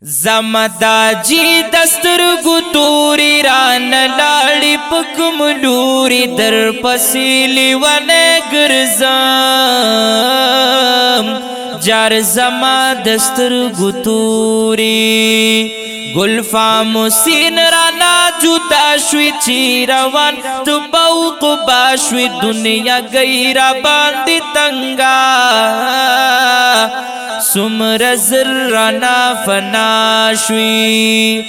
زمداجی دستر گتوری ران لاړی پکم لوري در پسیلی ونه ګرځم جار زما دستر گتوری گلفا مسین رانا جدا شوی چی روان تو بوق باشوی دنیا غیرا باندی تنگا سمر زرانا فناشوی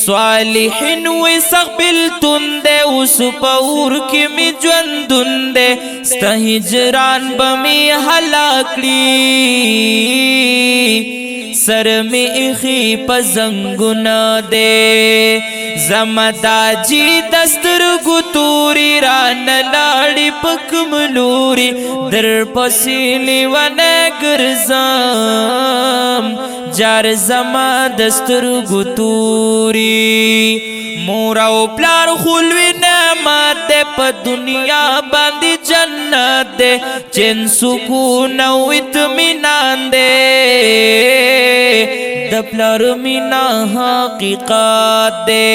صالحین وی سقبل تندے اس پور کی می جوندندے ستا ہجران بمی حلاکلی سر می اخی پزنگنا دے زمداجی دستر گتوری ران لاڑی پکم لوری در پسیلی ونه گرزم جار زما دستر گتوری مورا و پلار خلوی نعمت دے پا دنیا باندی جنت دے چن سکون و اطمینان دے دپلار مینا حقیقات دے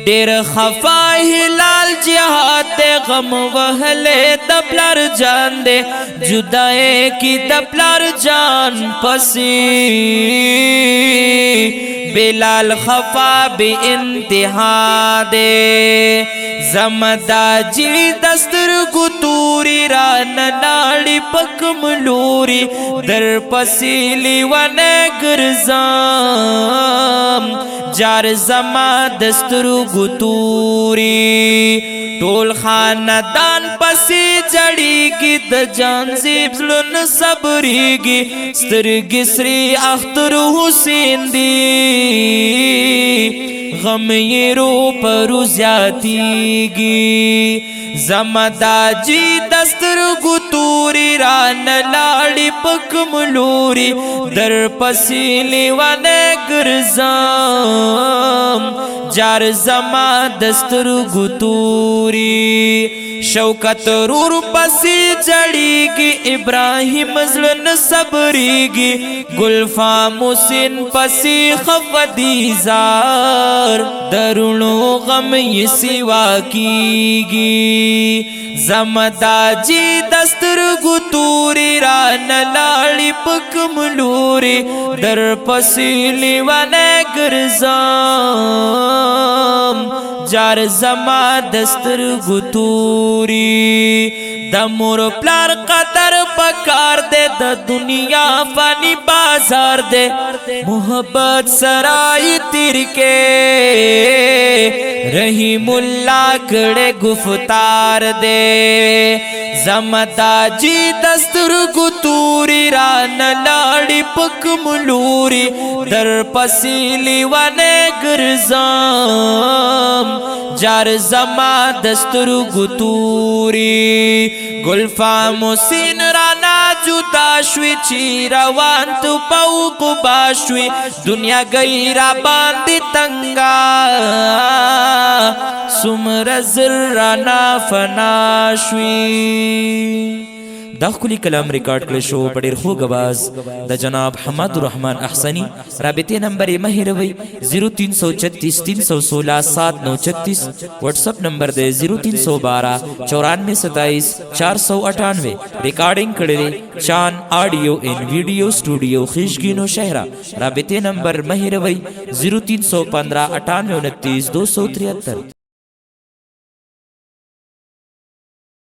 دیر خفا ہلال جہاد دے غم وحلے دپلار جان دے جدائے کی دپلار جان پسی بلال خفا بے انتہا دے زمداجی دستر گتوری ران لاڑی پکم لوری در پسیلی ونه گرزم جار زما دستر گتوری ټول خاندان پسی جڑیگی د جان زیب زلن صبریگی سترگی سری اختر حسین دی غم یہ رو پرو زیادیگی زمداجی دستر گتوری ران لاڑی پکم لوری در پسیلی ونه گرزم جار زما دستر گتوری شوکت رور پسی جڑیگی ابراہیم زلن صبریگی گلفا مسین پسی خفدیزار درونو غم یہ سوا کیگی زمداجی دستر گتوری ران لاڑی پکم لوری در پسیلی ونه گرزم جار زما دستر گتوری دمور پلار قدر پکار دے د دنیا فانی بازار دے محبت سرائی تیر کے رحیم اللہ کڑے گفتار دے زمداجی دستر گتوری ران لاڑی پکم لوری در پسیلی ونه گرزم جار زما دستر گتوری گلفا مسین رانا جدا شوی چی روان تو پوق باشوی دنیا غیرا باندی تنگا سمر زرانا فناشوی دا خلی کلام ریکارڈ کړی شو په ډېر خوږ آواز د جناب حماد الرحمن احسنی رابطې نمبر یې مه هېروئ 0336 316 7936 واٹس اپ نمبر دی 0312 94 27 498 ریکارڈنگ کړی دی شان آڈیو ان ویڈیو سټوډیو خیشګینو شهرا رابطې نمبر مه هېروئ 0315 98 29 273